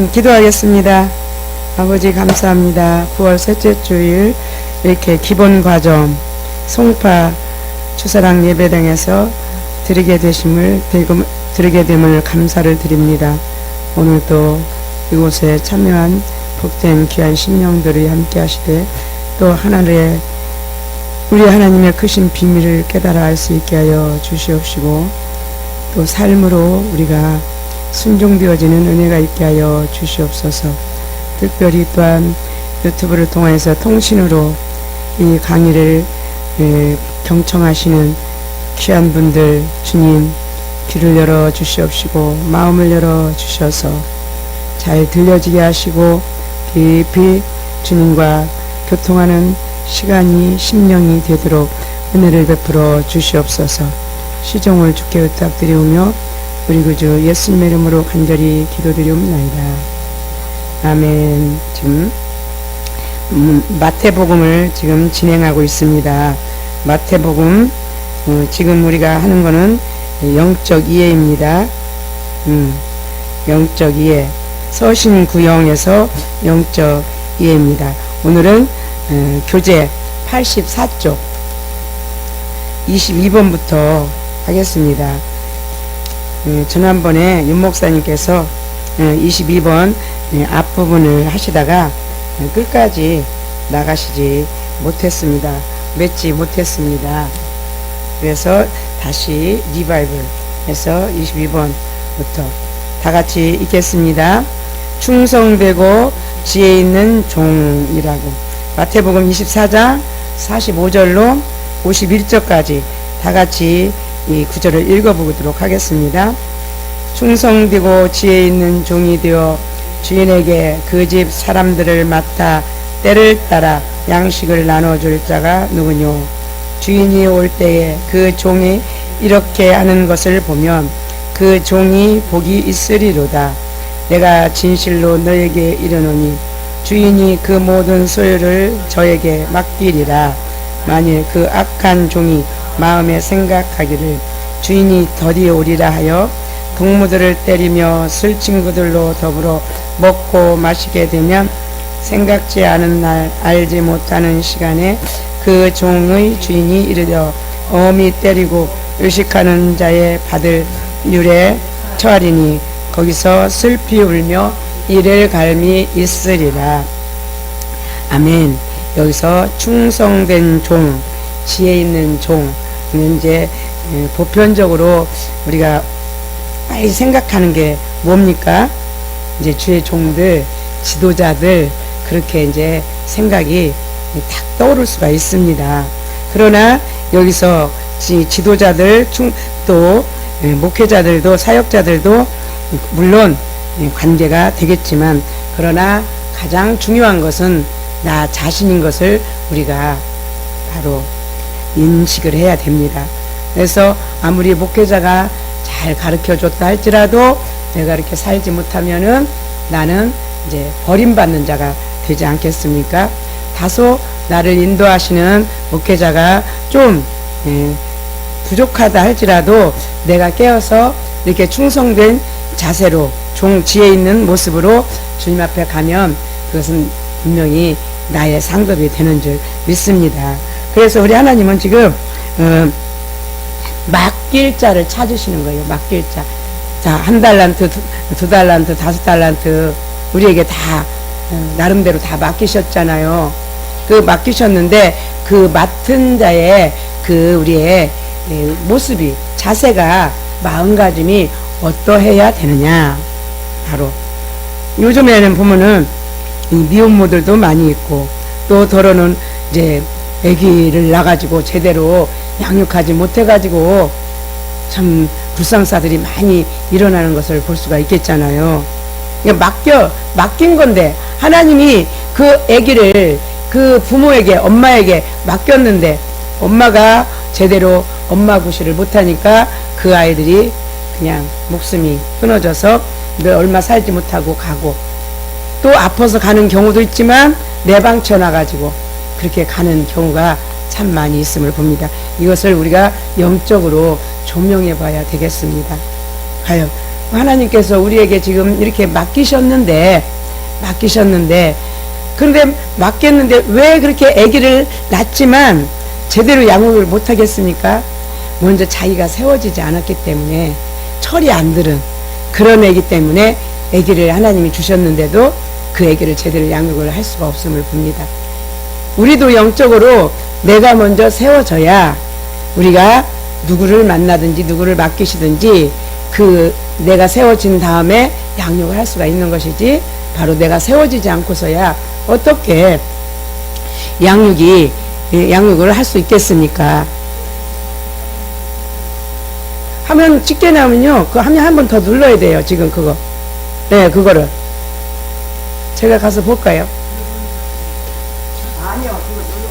기도하겠습니다. 아버지 감사합니다. 9월 셋째 주일 이렇게 기본 과정 송파 추사랑 예배당에서 드리게 됨을 감사를 드립니다. 오늘도 이곳에 참여한 복된 귀한 신령들이 함께 하시되 또 하나님의 우리 하나님의 크신 비밀을 깨달아 알 수 있게 하여 주시옵시고 또 삶으로 우리가 순종되어지는 은혜가 있게 하여 주시옵소서. 특별히 또한 유튜브를 통해서 통신으로 이 강의를 경청하시는 귀한 분들 주님 귀를 열어 주시옵시고 마음을 열어 주셔서 잘 들려지게 하시고 깊이 주님과 교통하는 시간이 심령이 되도록 은혜를 베풀어 주시옵소서. 시종을 주께 부탁드리오며 우리 구주 예수님의 이름으로 간절히 기도드리옵나이다. 아멘. 지금 마태복음을 지금 진행하고 있습니다. 마태복음 지금 우리가 하는 거는 영적 이해입니다. 영적 이해 서신구형에서 영적 이해입니다. 오늘은 교재 84쪽 22번부터 하겠습니다. 지난번에 윤 목사님께서 22번 앞부분을 하시다가 끝까지 나가시지 못했습니다. 맺지 못했습니다. 그래서 다시 리바이벌해서 22번부터 다 같이 읽겠습니다. 충성되고 지혜 있는 종이라고 마태복음 24장 45절로 51절까지 다 같이 이 구절을 읽어보도록 하겠습니다. 충성되고 지혜 있는 종이 되어 주인에게 그 집 사람들을 맡아 때를 따라 양식을 나눠줄 자가 누구뇨? 주인이 올 때에 그 종이 이렇게 하는 것을 보면 그 종이 복이 있으리로다. 내가 진실로 너에게 이르노니 주인이 그 모든 소유를 저에게 맡기리라. 만일 그 악한 종이 마음에 생각하기를 주인이 덜이 오리라 하여 동무들을 때리며 술 친구들로 더불어 먹고 마시게 되면 생각지 않은 날 알지 못하는 시간에 그 종의 주인이 이르러 엄히 때리고 의식하는 자의 받을 율에 처하리니 거기서 슬피 울며 이를 갈미 있으리라. 아멘. 여기서 충성된 종, 지혜 있는 종, 이제 보편적으로 우리가 빨리 생각하는 게 뭡니까? 이제 주의 종들, 지도자들 그렇게 이제 생각이 딱 떠오를 수가 있습니다. 그러나 여기서 지도자들 또 목회자들도 사역자들도 물론 관계가 되겠지만 그러나 가장 중요한 것은 나 자신인 것을 우리가 바로 인식을 해야 됩니다. 그래서 아무리 목회자가 잘 가르쳐 줬다 할지라도 내가 이렇게 살지 못하면은 나는 이제 버림받는 자가 되지 않겠습니까? 다소 나를 인도하시는 목회자가 좀 부족하다 할지라도 내가 깨어서 이렇게 충성된 자세로 지혜 있는 모습으로 주님 앞에 가면 그것은 분명히 나의 상급이 되는 줄 믿습니다. 그래서 우리 하나님은 지금 맡길 자를 찾으시는 거예요. 맡길 자. 자, 1달란트, 2달란트, 5달란트 우리에게 다 나름대로 다 맡기셨잖아요. 그 맡기셨는데 그 맡은 자의 그 우리의 모습이 자세가 마음가짐이 어떠해야 되느냐. 바로 요즘에는 보면은 미혼모들도 많이 있고 또 더러는 이제 아기를 낳아가지고 제대로 양육하지 못해가지고 참 불상사들이 많이 일어나는 것을 볼 수가 있겠잖아요. 맡긴 건데 하나님이 그 아기를 그 부모에게 엄마에게 맡겼는데 엄마가 제대로 엄마 구실을 못하니까 그 아이들이 그냥 목숨이 끊어져서 얼마 살지 못하고 가고 또 아파서 가는 경우도 있지만 내방쳐 나가지고 그렇게 가는 경우가 참 많이 있음을 봅니다. 이것을 우리가 영적으로 조명해 봐야 되겠습니다. 과연 하나님께서 우리에게 지금 이렇게 맡기셨는데 그런데 맡겼는데 왜 그렇게 아기를 낳지만 제대로 양육을 못하겠습니까? 먼저 자기가 세워지지 않았기 때문에 철이 안 들은 그런 아기 때문에 아기를 하나님이 주셨는데도 그 아기를 제대로 양육을 할 수가 없음을 봅니다. 우리도 영적으로 내가 먼저 세워져야 우리가 누구를 만나든지 누구를 맡기시든지 그 내가 세워진 다음에 양육을 할 수가 있는 것이지, 바로 내가 세워지지 않고서야 어떻게 양육을 할 수 있겠습니까? 화면 찍게 나오면요, 그 화면 한 번 더 눌러야 돼요. 지금 그거. 네, 그거를 제가 가서 볼까요? 아니요, 그거 눌러.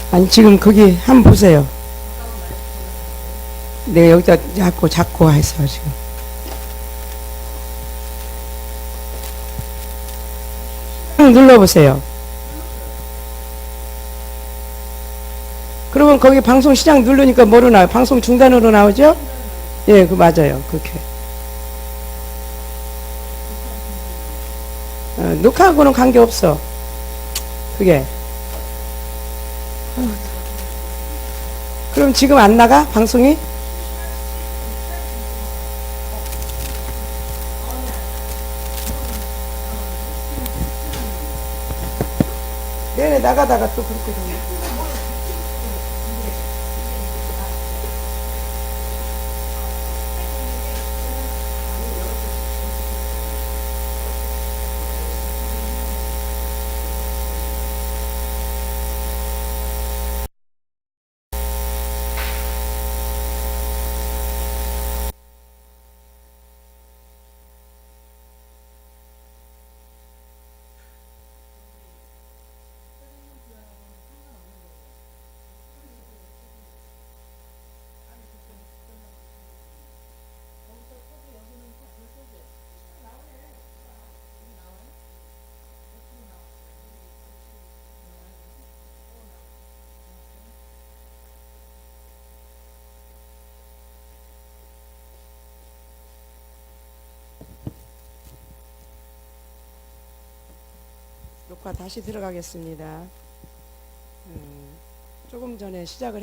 아니, 지금 거기 한번 보세요. 내가 여기다 자꾸 해서 지금. 눌러보세요. 그러면 거기 방송 시작 누르니까 뭐로 나와요? 방송 중단으로 나오죠? 예, 그 맞아요. 그렇게. 녹화하고는 관계없어. 그게. 그럼 지금 안 나가? 방송이? 네네, 나가다가 또 그렇게 되네. 녹화 다시 들어가겠습니다. 조금 전에 시작을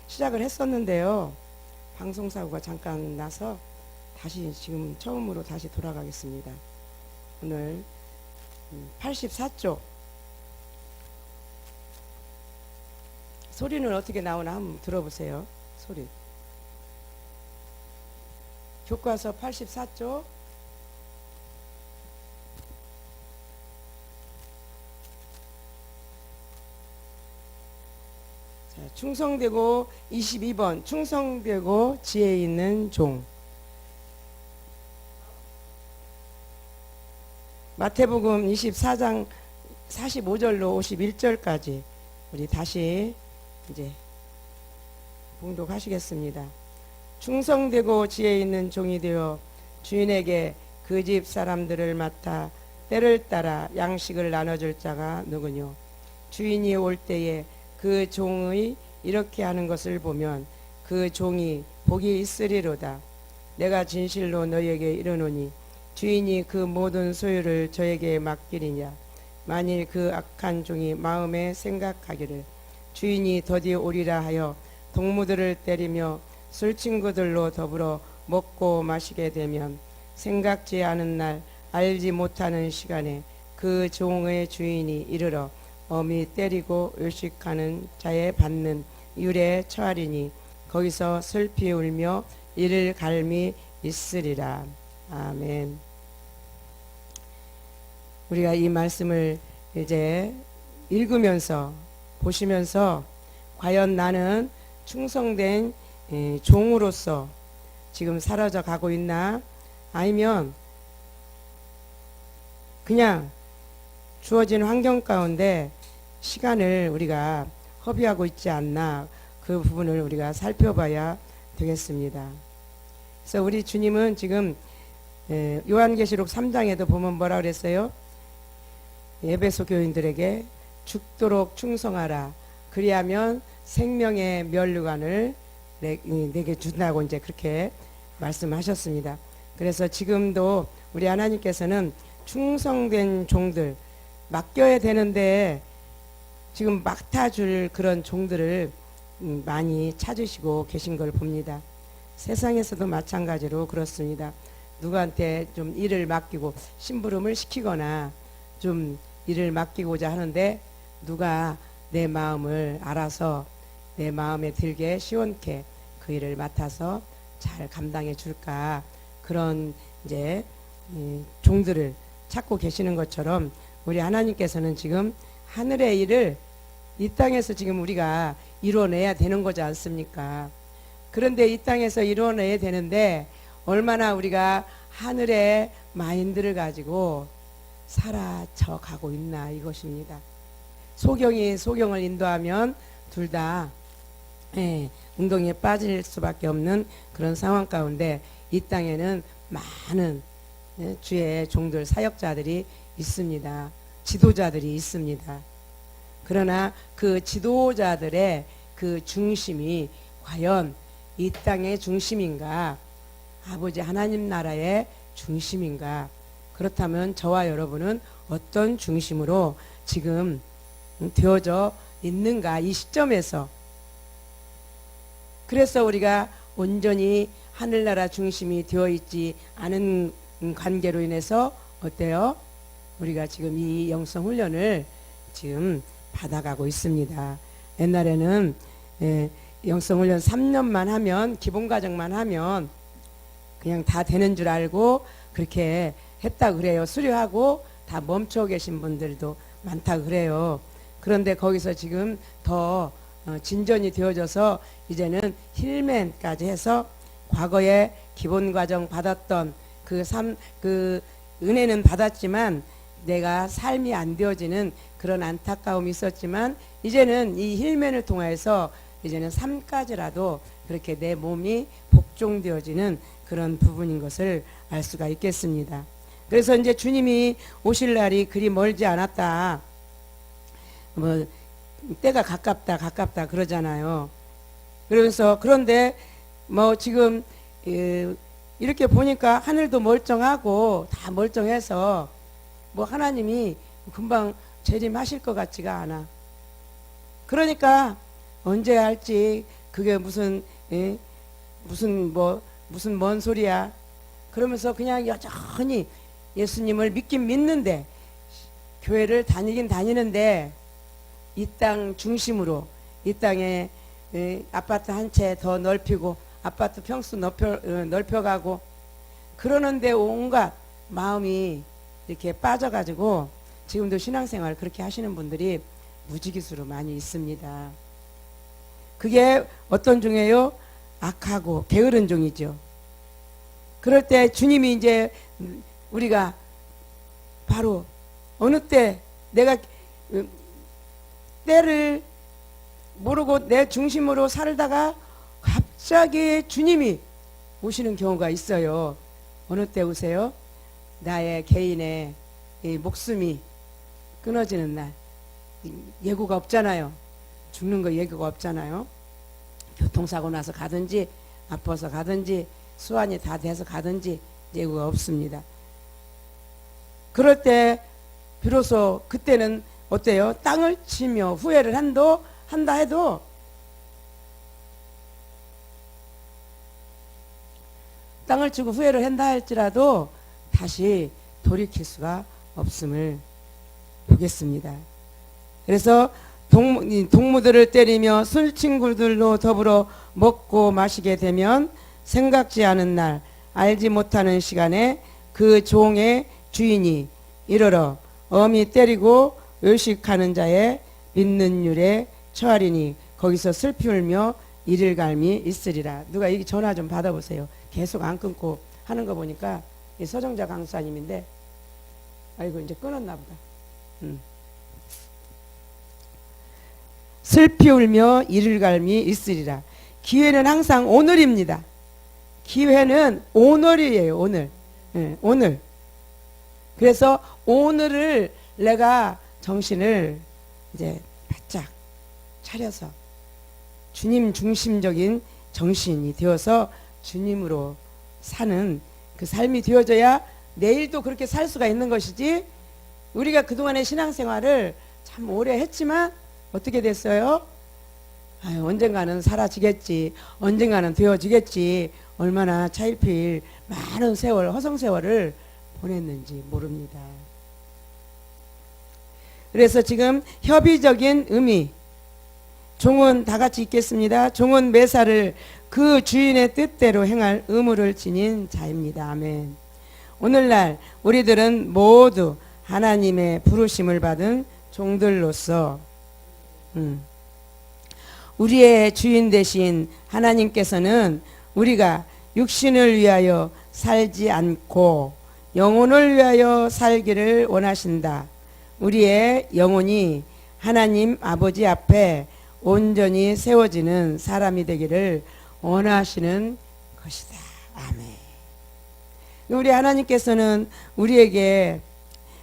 했었는데요. 방송 사고가 잠깐 나서 다시 지금 처음으로 다시 돌아가겠습니다. 오늘 84쪽 소리는 어떻게 나오나 한번 들어보세요. 소리. 교과서 84쪽 충성되고 22번 충성되고 지혜 있는 종. 마태복음 24장 45절로 51절까지 우리 다시 이제 봉독하시겠습니다. 충성되고 지혜 있는 종이 되어 주인에게 그 집 사람들을 맡아 때를 따라 양식을 나눠줄 자가 누구뇨? 주인이 올 때에 그 종의 이렇게 하는 것을 보면 그 종이 복이 있으리로다. 내가 진실로 너희에게 이르노니 주인이 그 모든 소유를 저에게 맡기리냐. 만일 그 악한 종이 마음에 생각하기를 주인이 더디 오리라 하여 동무들을 때리며 술친구들로 더불어 먹고 마시게 되면 생각지 않은 날 알지 못하는 시간에 그 종의 주인이 이르러 엄히 때리고 의식하는 자에 받는 율에 처하리니 거기서 슬피 울며 이를 갈미 있으리라. 아멘. 우리가 이 말씀을 이제 읽으면서 보시면서 과연 나는 충성된 종으로서 지금 사라져 가고 있나? 아니면 그냥 주어진 환경 가운데 시간을 우리가 허비하고 있지 않나, 그 부분을 우리가 살펴봐야 되겠습니다. 그래서 우리 주님은 지금 요한계시록 3장에도 보면 뭐라 그랬어요? 에베소 교인들에게 죽도록 충성하라. 그리하면 생명의 면류관을 내게 준다고 이제 그렇게 말씀하셨습니다. 그래서 지금도 우리 하나님께서는 충성된 종들 맡겨야 되는데 지금 맡아줄 그런 종들을 많이 찾으시고 계신 걸 봅니다. 세상에서도 마찬가지로 그렇습니다. 누구한테 좀 일을 맡기고 심부름을 시키거나 좀 일을 맡기고자 하는데 누가 내 마음을 알아서 내 마음에 들게 시원케 그 일을 맡아서 잘 감당해 줄까, 그런 이제 종들을 찾고 계시는 것처럼 우리 하나님께서는 지금 하늘의 일을 이 땅에서 지금 우리가 이루어내야 되는 거지 않습니까? 그런데 이 땅에서 이루어내야 되는데 얼마나 우리가 하늘의 마인드를 가지고 살아쳐 가고 있나, 이것입니다. 소경이 소경을 인도하면 둘 다 웅덩이에 빠질 수밖에 없는 그런 상황 가운데 이 땅에는 많은 주의 종들, 사역자들이 있습니다. 지도자들이 있습니다. 그러나 그 지도자들의 그 중심이 과연 이 땅의 중심인가, 아버지 하나님 나라의 중심인가? 그렇다면 저와 여러분은 어떤 중심으로 지금 되어져 있는가, 이 시점에서. 그래서 우리가 온전히 하늘나라 중심이 되어 있지 않은 관계로 인해서 어때요? 우리가 지금 이 영성 훈련을 지금 받아가고 있습니다. 옛날에는 영성 훈련 3년만 하면, 기본 과정만 하면 그냥 다 되는 줄 알고 그렇게 했다 그래요. 수료하고 다 멈춰 계신 분들도 많다 그래요. 그런데 거기서 지금 더 진전이 되어져서 이제는 힐맨까지 해서 과거에 기본 과정 받았던 그 은혜는 받았지만 내가 삶이 안 되어지는 그런 안타까움이 있었지만 이제는 이 힐맨을 통해서 이제는 3까지라도 그렇게 내 몸이 복종되어지는 그런 부분인 것을 알 수가 있겠습니다. 그래서 이제 주님이 오실 날이 그리 멀지 않았다, 뭐 때가 가깝다 그러잖아요. 그래서 그런데 뭐 지금 이렇게 보니까 하늘도 멀쩡하고 다 멀쩡해서 뭐 하나님이 금방 재림하실 것 같지가 않아. 그러니까 언제 할지 그게 무슨 무슨 뭔 소리야. 그러면서 그냥 여전히 예수님을 믿긴 믿는데 교회를 다니긴 다니는데 이 땅 중심으로 이 땅에 아파트 한 채 더 넓히고 아파트 평수 넓혀가고 그러는데 온갖 마음이 이렇게 빠져가지고 지금도 신앙생활 그렇게 하시는 분들이 무지기수로 많이 있습니다. 그게 어떤 종이에요? 악하고 게으른 종이죠. 그럴 때 주님이 이제 우리가 바로 어느 때 내가 때를 모르고 내 중심으로 살다가 갑자기 주님이 오시는 경우가 있어요. 어느 때 오세요? 나의 개인의 이 목숨이 끊어지는 날. 예고가 없잖아요. 죽는 거 예고가 없잖아요. 교통사고 나서 가든지 아파서 가든지 수완이 다 돼서 가든지 예고가 없습니다. 그럴 때 비로소 그때는 어때요? 땅을 치며 후회를 한다 해도 땅을 치고 후회를 한다 할지라도 다시 돌이킬 수가 없음을 보겠습니다. 그래서 동무들을 때리며 술친구들로 더불어 먹고 마시게 되면 생각지 않은 날 알지 못하는 시간에 그 종의 주인이 이르러 엄히 때리고 요식하는 자의 믿는 율에 처하리니 거기서 슬피 울며 이를 갈미 있으리라. 누가 이 전화 좀 받아보세요. 계속 안 끊고 하는 거 보니까 서정자 강사님인데 아이고 이제 끊었나 보다. 슬피 울며 이를 갈미 있으리라. 기회는 항상 오늘입니다. 기회는 오늘이에요. 오늘. 오늘. 그래서 오늘을 내가 정신을 이제 바짝 차려서 주님 중심적인 정신이 되어서 주님으로 사는 그 삶이 되어져야 내일도 그렇게 살 수가 있는 것이지. 우리가 그동안의 신앙생활을 참 오래 했지만 어떻게 됐어요? 아유, 언젠가는 사라지겠지, 언젠가는 되어지겠지. 얼마나 차일피일 많은 세월, 허송세월을 보냈는지 모릅니다. 그래서 지금 협의적인 의미, 종은 다 같이 읽겠습니다. 종은 매사를 그 주인의 뜻대로 행할 의무를 지닌 자입니다. 아멘. 오늘날 우리들은 모두 하나님의 부르심을 받은 종들로서 우리의 주인 되신 하나님께서는 우리가 육신을 위하여 살지 않고 영혼을 위하여 살기를 원하신다. 우리의 영혼이 하나님 아버지 앞에 온전히 세워지는 사람이 되기를 원하시는 것이다. 아멘. 우리 하나님께서는 우리에게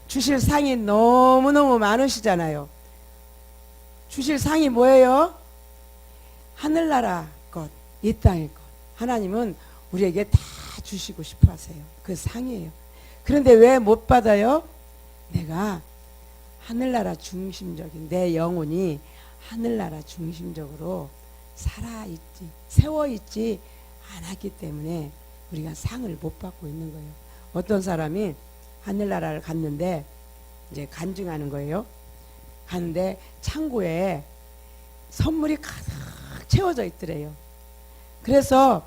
주실 상이 너무너무 많으시잖아요. 주실 상이 뭐예요? 하늘나라 것, 이 땅의 것. 하나님은 우리에게 다 주시고 싶어 하세요. 그 상이에요. 그런데 왜 못 받아요? 내가 하늘나라 중심적인 내 영혼이 하늘나라 중심적으로 살아있지, 세워있지 않았기 때문에 우리가 상을 못 받고 있는 거예요. 어떤 사람이 하늘나라를 갔는데 이제 간증하는 거예요. 갔는데 창고에 선물이 가득 채워져 있더래요. 그래서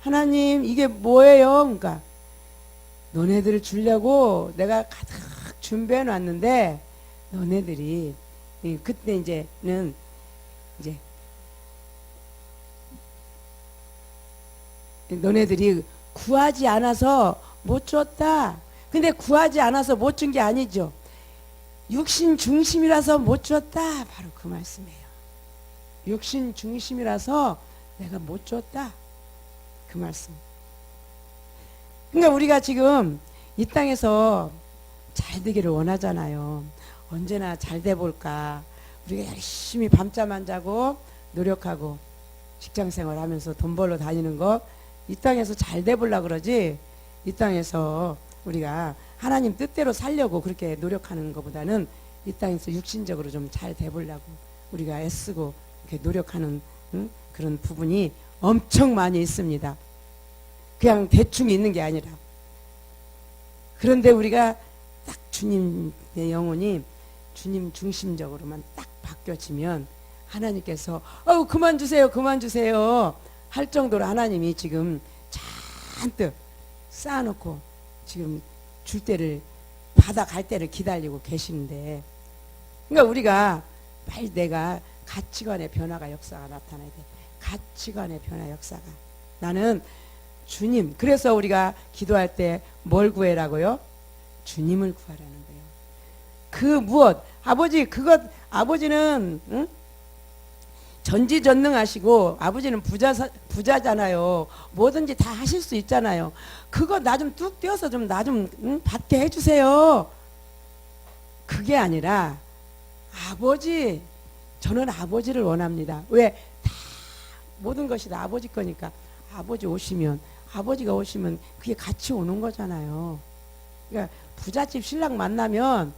하나님 이게 뭐예요? 그러니까 너네들을 주려고 내가 가득 준비해 놨는데 너네들이 그때 이제는 이제 너네들이 구하지 않아서 못 줬다. 근데 구하지 않아서 못 준 게 아니죠. 육신 중심이라서 못 줬다. 바로 그 말씀이에요. 육신 중심이라서 내가 못 줬다. 그 말씀. 그러니까 우리가 지금 이 땅에서 잘 되기를 원하잖아요. 언제나 잘 돼 볼까. 우리가 열심히 밤잠 안 자고 노력하고 직장생활 하면서 돈 벌러 다니는 거 이 땅에서 잘 돼 보려고 그러지. 이 땅에서 우리가 하나님 뜻대로 살려고 그렇게 노력하는 것보다는 이 땅에서 육신적으로 좀 잘 돼보려고 우리가 애쓰고 이렇게 노력하는 그런 부분이 엄청 많이 있습니다. 그냥 대충 있는 게 아니라. 그런데 우리가 딱 주님의 영혼이 주님 중심적으로만 딱 바뀌어지면 하나님께서 그만 주세요 그만 주세요 할 정도로 하나님이 지금 잔뜩 쌓아놓고 지금 줄 때를 받아갈 때를 기다리고 계시는데, 그러니까 우리가 빨리 내가 가치관의 변화가 역사가 나타나야 돼. 가치관의 변화 역사가. 나는 주님. 그래서 우리가 기도할 때 뭘 구해라고요? 주님을 구하라는 거예요. 그 무엇 아버지 그것 아버지는 전지전능하시고 아버지는 부자잖아요. 뭐든지 다 하실 수 있잖아요. 그거 나 좀 뚝 떼어서 좀 나 좀 받게 해주세요. 그게 아니라 아버지, 저는 아버지를 원합니다. 왜? 다 모든 것이 다 아버지 거니까. 아버지가 오시면 그게 같이 오는 거잖아요. 그러니까 부잣집 신랑 만나면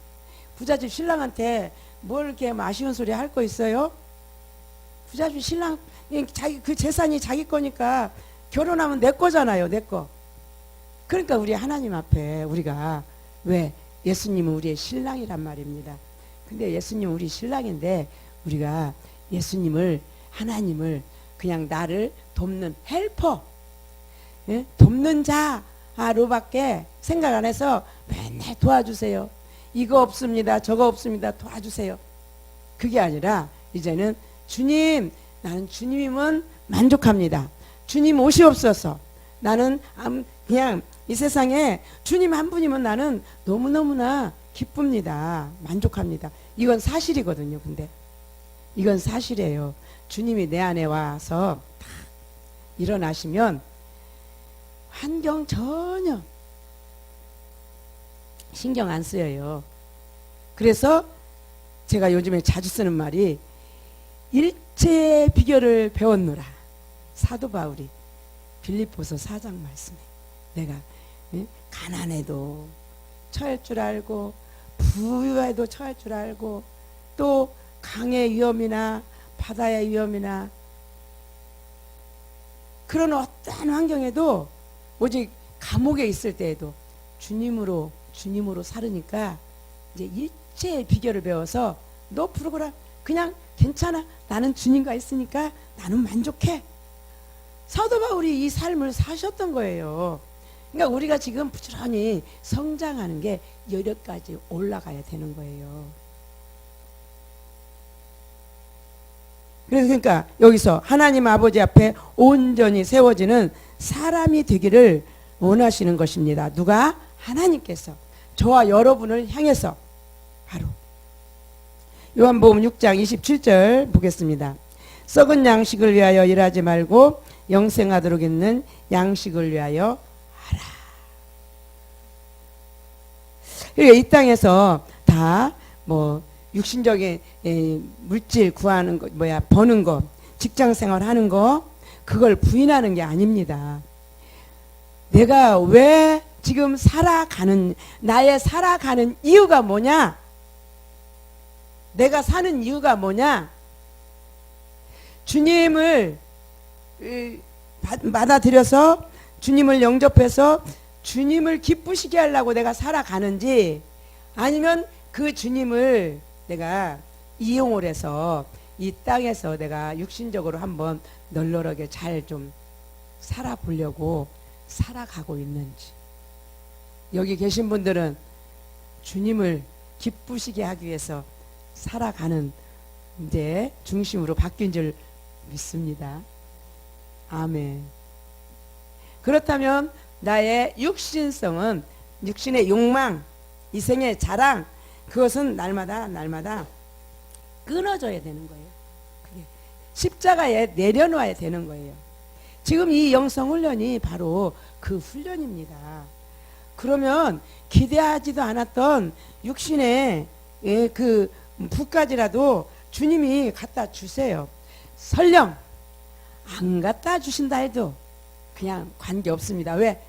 부잣집 신랑한테 뭘 이렇게 아쉬운 소리 할 거 있어요? 부잣집 신랑 자기 그 재산이 자기 거니까 결혼하면 내 거잖아요. 내 거. 그러니까 우리 하나님 앞에 우리가 왜 예수님은 우리의 신랑이란 말입니다. 근데 예수님은 우리 신랑인데 우리가 예수님을 하나님을 그냥 나를 돕는 헬퍼, 예? 돕는 자로밖에 생각 안 해서 맨날 도와주세요. 이거 없습니다. 저거 없습니다. 도와주세요. 그게 아니라 이제는 주님, 나는 주님이면 만족합니다. 주님 오시옵소서. 나는 그냥 이 세상에 주님 한 분이면 나는 너무너무나 기쁩니다. 만족합니다. 이건 사실이거든요. 근데 이건 사실이에요. 주님이 내 안에 와서 딱 일어나시면 환경 전혀 신경 안 쓰여요. 그래서 제가 요즘에 자주 쓰는 말이 일체의 비결을 배웠노라. 사도 바울이 빌립보서 4장 말씀에 내가 가난해도 처할 줄 알고 부유해도 처할 줄 알고 또 강의 위험이나 바다의 위험이나 그런 어떠한 환경에도 오직 감옥에 있을 때에도 주님으로 살으니까 이제 일체의 비결을 배워서 너 프로그램 그냥 괜찮아. 나는 주님과 있으니까 나는 만족해. 사도 바울이 이 삶을 사셨던 거예요. 그러니까 우리가 지금 부지런히 성장하는 게 여기까지 올라가야 되는 거예요. 그러니까 여기서 하나님 아버지 앞에 온전히 세워지는 사람이 되기를 원하시는 것입니다. 누가? 하나님께서 저와 여러분을 향해서 바로 요한복음 6장 27절 보겠습니다. 썩은 양식을 위하여 일하지 말고 영생하도록 있는 양식을 위하여 하라. 그러니까 이 땅에서 다 뭐 육신적인 물질 구하는 거, 버는 거, 직장 생활 하는 거, 그걸 부인하는 게 아닙니다. 내가 왜 지금 나의 살아가는 이유가 뭐냐? 내가 사는 이유가 뭐냐? 주님을 받아들여서 주님을 영접해서 주님을 기쁘시게 하려고 내가 살아가는지, 아니면 그 주님을 내가 이용을 해서 이 땅에서 내가 육신적으로 한번 널널하게 잘 좀 살아보려고 살아가고 있는지. 여기 계신 분들은 주님을 기쁘시게 하기 위해서 살아가는 이제 중심으로 바뀐 줄 믿습니다. 아멘. 그렇다면 나의 육신성은, 육신의 욕망, 이생의 자랑, 그것은 날마다 끊어져야 되는 거예요. 그게 십자가에 내려놔야 되는 거예요. 지금 이 영성 훈련이 바로 그 훈련입니다. 그러면 기대하지도 않았던 육신의 그 부까지라도 주님이 갖다 주세요. 설령 안 갖다 주신다 해도 그냥 관계없습니다. 왜?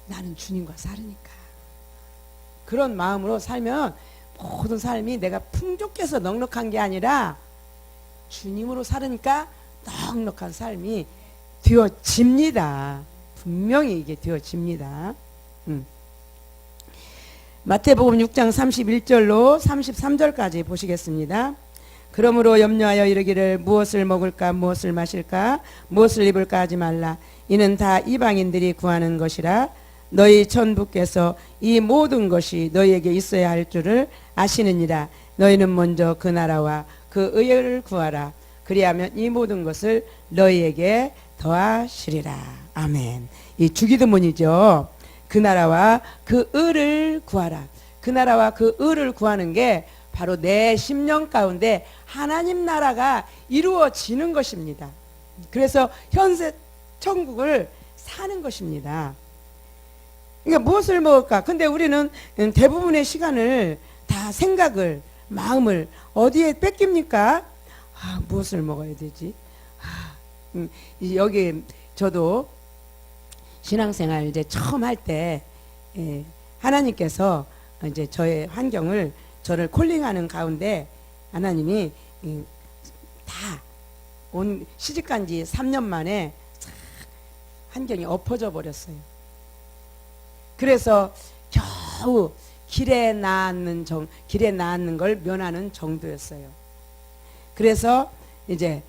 나는 주님과 살으니까. 그런 마음으로 살면 모든 삶이 내가 풍족해서 넉넉한 게 아니라 주님으로 살으니까 넉넉한 삶이 되어집니다. 분명히 이게 되어집니다. 마태복음 6장 31절로 33절까지 보시겠습니다. 그러므로 염려하여 이르기를 무엇을 먹을까 무엇을 마실까 무엇을 입을까 하지 말라. 이는 다 이방인들이 구하는 것이라. 너희 천부께서 이 모든 것이 너희에게 있어야 할 줄을 아시느니라. 너희는 먼저 그 나라와 그 의를 구하라. 그리하면 이 모든 것을 너희에게 더하시리라. 아멘. 이 주기도문이죠. 그 나라와 그 의를 구하라. 그 나라와 그 의를 구하는 게 바로 내 심령 가운데 하나님 나라가 이루어지는 것입니다. 그래서 현세 천국을 사는 것입니다. 그러니까 무엇을 먹을까? 근데 우리는 대부분의 시간을 다 생각을, 마음을 어디에 뺏깁니까? 무엇을 먹어야 되지? 여기 저도 신앙생활 이제 처음 할 때 하나님께서 이제 저의 환경을 저를 콜링하는 가운데 하나님이 다 온 시집간 지 3년 만에 환경이 엎어져 버렸어요. 그래서 겨우 길에 낳는 걸 면하는 정도였어요. 그래서 이제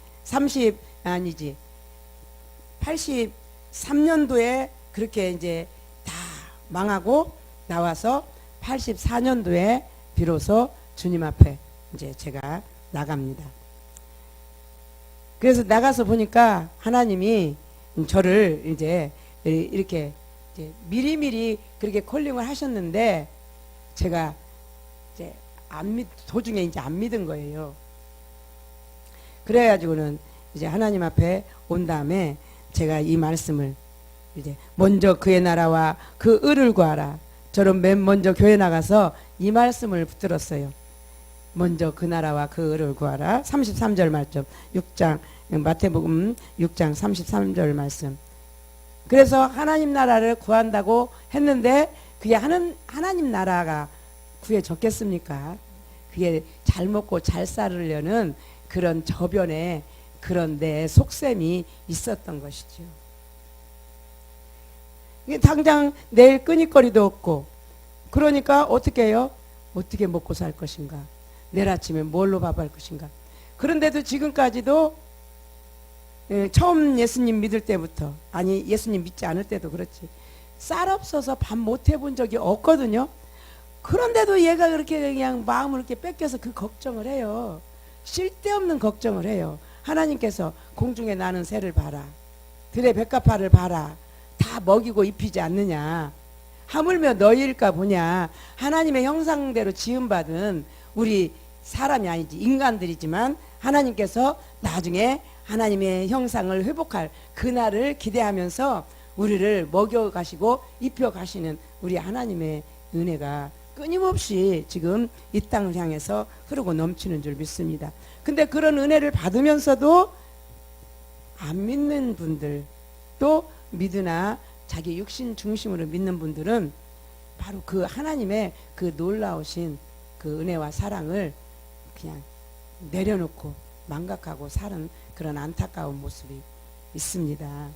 83년도에 그렇게 이제 다 망하고 나와서 84년도에 비로소 주님 앞에 이제 제가 나갑니다. 그래서 나가서 보니까 하나님이 저를 이제 이렇게 이제 미리미리 그렇게 콜링을 하셨는데 제가 이제 도중에 이제 안 믿은 거예요. 그래가지고는 이제 하나님 앞에 온 다음에 제가 이 말씀을 이제 먼저 그의 나라와 그 의를 구하라. 저는 맨 먼저 교회 나가서 이 말씀을 붙들었어요. 먼저 그 나라와 그 의를 구하라. 33절 말씀. 마태복음 6장 33절 말씀. 그래서 하나님 나라를 구한다고 했는데 그게 하나님 나라가 구해졌겠습니까? 그게 잘 먹고 잘 살으려는 그런 저변에 그런 내 속셈이 있었던 것이죠. 당장 내일 끄니거리도 없고 그러니까 어떻게 해요? 어떻게 먹고 살 것인가? 내일 아침에 뭘로 밥할 것인가? 그런데도 지금까지도 처음 예수님 믿을 때부터 아니 예수님 믿지 않을 때도 그렇지 쌀 없어서 밥 못 해본 적이 없거든요. 그런데도 얘가 그렇게 그냥 마음을 이렇게 뺏겨서 그 걱정을 해요. 쓸데없는 걱정을 해요. 하나님께서 공중에 나는 새를 봐라. 들의 백합화를 봐라. 다 먹이고 입히지 않느냐. 하물며 너희일까 보냐. 하나님의 형상대로 지음받은 우리 사람이 아니지 인간들이지만 하나님께서 나중에 하나님의 형상을 회복할 그날을 기대하면서 우리를 먹여가시고 입혀가시는 우리 하나님의 은혜가 끊임없이 지금 이 땅을 향해서 흐르고 넘치는 줄 믿습니다. 근데 그런 은혜를 받으면서도 안 믿는 분들 또 믿으나 자기 육신 중심으로 믿는 분들은 바로 그 하나님의 그 놀라우신 그 은혜와 사랑을 그냥 내려놓고 망각하고 사는 그런 안타까운 모습이 있습니다.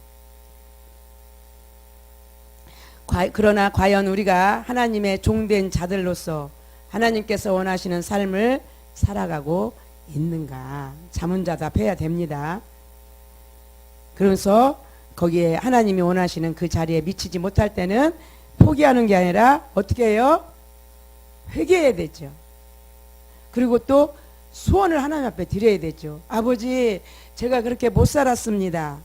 그러나 과연 우리가 하나님의 종된 자들로서 하나님께서 원하시는 삶을 살아가고 있는가? 자문자답해야 됩니다. 그래서 거기에 하나님이 원하시는 그 자리에 미치지 못할 때는 포기하는 게 아니라 어떻게 해요? 회개해야 되죠. 그리고 또 소원을 하나님 앞에 드려야 되죠. 아버지, 제가 그렇게 못 살았습니다.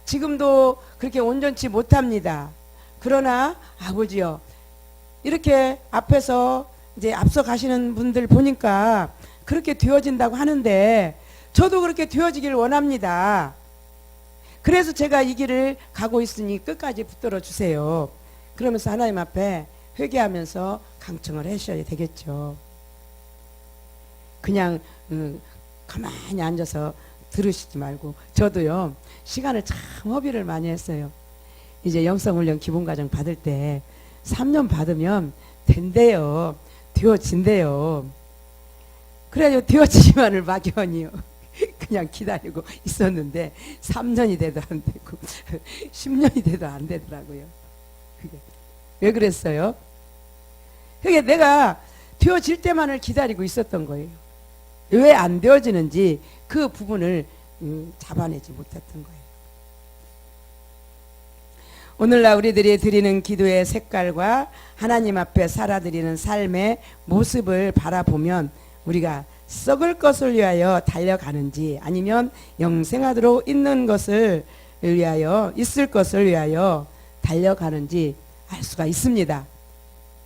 지금도 그렇게 온전치 못합니다. 그러나 아버지요, 이렇게 앞에서 이제 앞서 가시는 분들 보니까 그렇게 되어진다고 하는데 저도 그렇게 되어지길 원합니다. 그래서 제가 이 길을 가고 있으니 끝까지 붙들어 주세요. 그러면서 하나님 앞에 회개하면서 강청을 하셔야 되겠죠. 그냥 가만히 앉아서 들으시지 말고. 저도요 시간을 참 허비를 많이 했어요. 이제 영성훈련 기본과정 받을 때 3년 받으면 된대요. 되어진대요. 그래가지고 되어지지만을 막연히요. 그냥 기다리고 있었는데 3년이 돼도 안 되고 10년이 돼도 안 되더라고요. 그게 왜 그랬어요? 그게 내가 되어질 때만을 기다리고 있었던 거예요. 왜 안 되어지는지 그 부분을 잡아내지 못했던 거예요. 오늘날 우리들이 드리는 기도의 색깔과 하나님 앞에 살아드리는 삶의 모습을 바라보면 우리가 썩을 것을 위하여 달려가는지 아니면 영생하도록 있는 것을 위하여 있을 것을 위하여 달려가는지 알 수가 있습니다.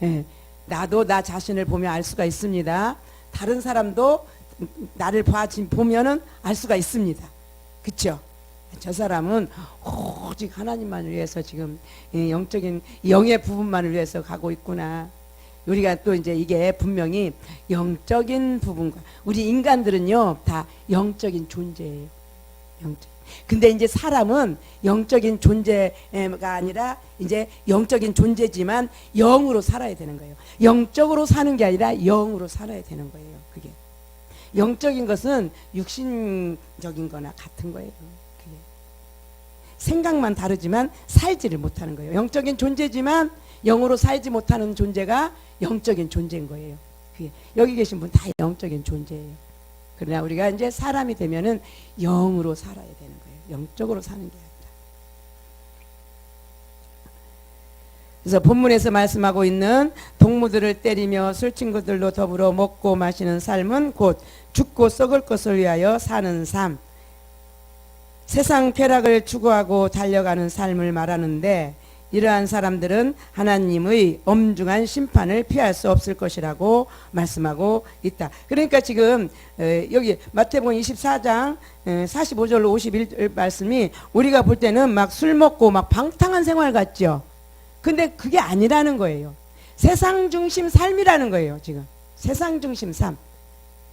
예, 나도 나 자신을 보면 알 수가 있습니다. 다른 사람도 나를 보면은 알 수가 있습니다. 그쵸? 저 사람은 오직 하나님만을 위해서 지금 영적인 영의 부분만을 위해서 가고 있구나. 우리가 또 이제 이게 분명히 영적인 부분과 우리 인간들은요 다 영적인 존재예요. 근데 이제 사람은 영적인 존재가 아니라 이제 영적인 존재지만 영으로 살아야 되는 거예요. 영적으로 사는 게 아니라 영으로 살아야 되는 거예요. 그게 영적인 것은 육신적인 거나 같은 거예요. 그게 생각만 다르지만 살지를 못하는 거예요. 영적인 존재지만 영으로 살지 못하는 존재가 영적인 존재인 거예요. 그게 여기 계신 분 다 영적인 존재예요. 그러나 우리가 이제 사람이 되면은 영으로 살아야 되는 거예요. 영적으로 사는 게 아니라. 그래서 본문에서 말씀하고 있는 동무들을 때리며 술친구들로 더불어 먹고 마시는 삶은 곧 죽고 썩을 것을 위하여 사는 삶, 세상 쾌락을 추구하고 달려가는 삶을 말하는데 이러한 사람들은 하나님의 엄중한 심판을 피할 수 없을 것이라고 말씀하고 있다. 그러니까 지금 여기 마태복음 24장 45절로 51절 말씀이 우리가 볼 때는 막 술 먹고 막 방탕한 생활 같죠. 근데 그게 아니라는 거예요. 세상 중심 삶이라는 거예요. 지금 세상 중심 삶.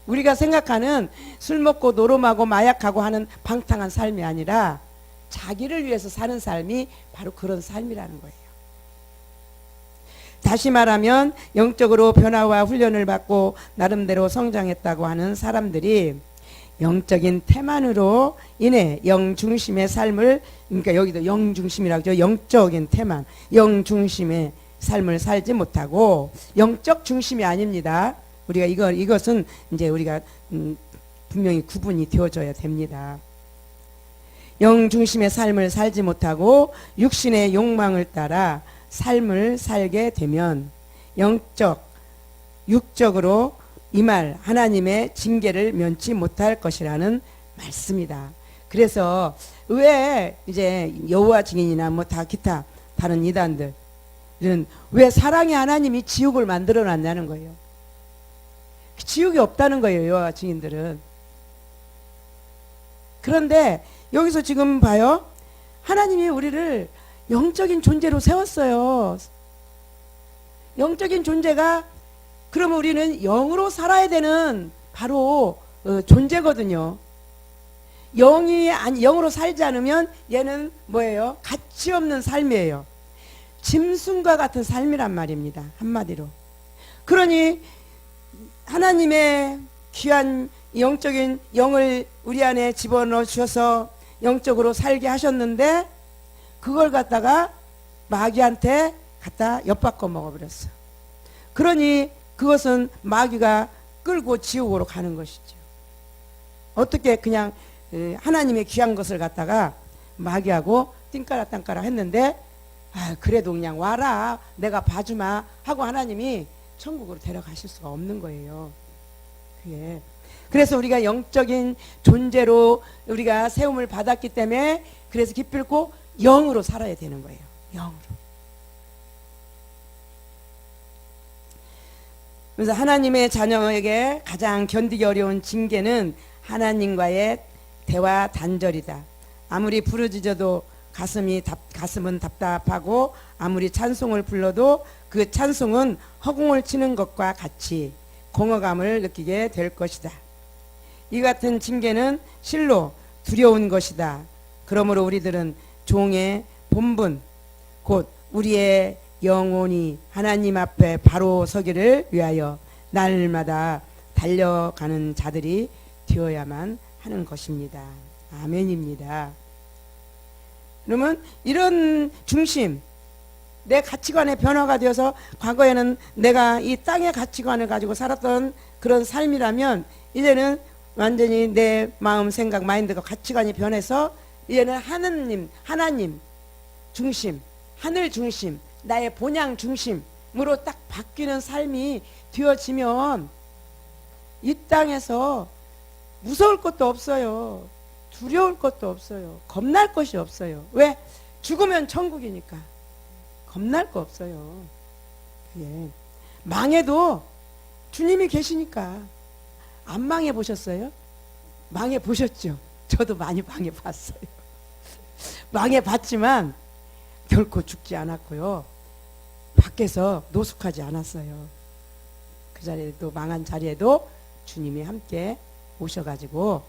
우리가 생각하는 술 먹고 노름하고 마약하고 하는 방탕한 삶이 아니라 자기를 위해서 사는 삶이 바로 그런 삶이라는 거예요. 다시 말하면 영적으로 변화와 훈련을 받고 나름대로 성장했다고 하는 사람들이 영적인 태만으로 인해 영중심의 삶을, 그러니까 여기도 영중심이라고 하죠. 영적인 태만, 영중심의 삶을 살지 못하고, 영적 중심이 아닙니다. 우리가 이것은 이제 우리가 분명히 구분이 되어져야 됩니다. 영중심의 삶을 살지 못하고 육신의 욕망을 따라 삶을 살게 되면 육적으로 임할 하나님의 징계를 면치 못할 것이라는 말씀이다. 그래서 왜 이제 여호와 증인이나 뭐 다 기타 다른 이단들은 왜 사랑의 하나님이 지옥을 만들어 놨냐는 거예요. 지옥이 없다는 거예요, 여호와 증인들은. 그런데 여기서 지금 봐요. 하나님이 우리를 영적인 존재로 세웠어요. 영적인 존재가, 그러면 우리는 영으로 살아야 되는 바로 존재거든요. 영으로 살지 않으면 얘는 뭐예요? 가치 없는 삶이에요. 짐승과 같은 삶이란 말입니다. 한마디로. 그러니 하나님의 귀한 영적인 영을 우리 안에 집어넣어 주셔서 영적으로 살게 하셨는데 그걸 갖다가 마귀한테 갖다 엿바꿔 먹어버렸어. 그러니 그것은 마귀가 끌고 지옥으로 가는 것이죠. 어떻게 그냥 하나님의 귀한 것을 갖다가 마귀하고 띵까라 땅까라 했는데, 그래도 그냥 와라, 내가 봐주마 하고 하나님이 천국으로 데려가실 수가 없는 거예요. 그게. 그래서 우리가 영적인 존재로 우리가 세움을 받았기 때문에 그래서 기필코 영으로 살아야 되는 거예요. 영으로. 그래서 하나님의 자녀에게 가장 견디기 어려운 징계는 하나님과의 대화 단절이다. 아무리 부르짖어도 가슴은 답답하고 아무리 찬송을 불러도 그 찬송은 허공을 치는 것과 같이 공허감을 느끼게 될 것이다. 이 같은 징계는 실로 두려운 것이다. 그러므로 우리들은 종의 본분, 곧 우리의 영원히 하나님 앞에 바로 서기를 위하여 날마다 달려가는 자들이 되어야만 하는 것입니다. 아멘입니다. 그러면 이런 중심, 내 가치관의 변화가 되어서 과거에는 내가 이 땅의 가치관을 가지고 살았던 그런 삶이라면 이제는 완전히 내 마음, 생각, 마인드가 가치관이 변해서 이제는 하나님 중심, 하늘 중심, 나의 본향 중심으로 딱 바뀌는 삶이 되어지면 이 땅에서 무서울 것도 없어요. 두려울 것도 없어요. 겁날 것이 없어요. 왜? 죽으면 천국이니까. 겁날 거 없어요. 예. 망해도 주님이 계시니까. 안 망해 보셨어요? 망해 보셨죠? 저도 많이 망해 봤어요. 망해 봤지만 결코 죽지 않았고요. 밖에서 노숙하지 않았어요. 그 자리에도, 망한 자리에도 주님이 함께 오셔가지고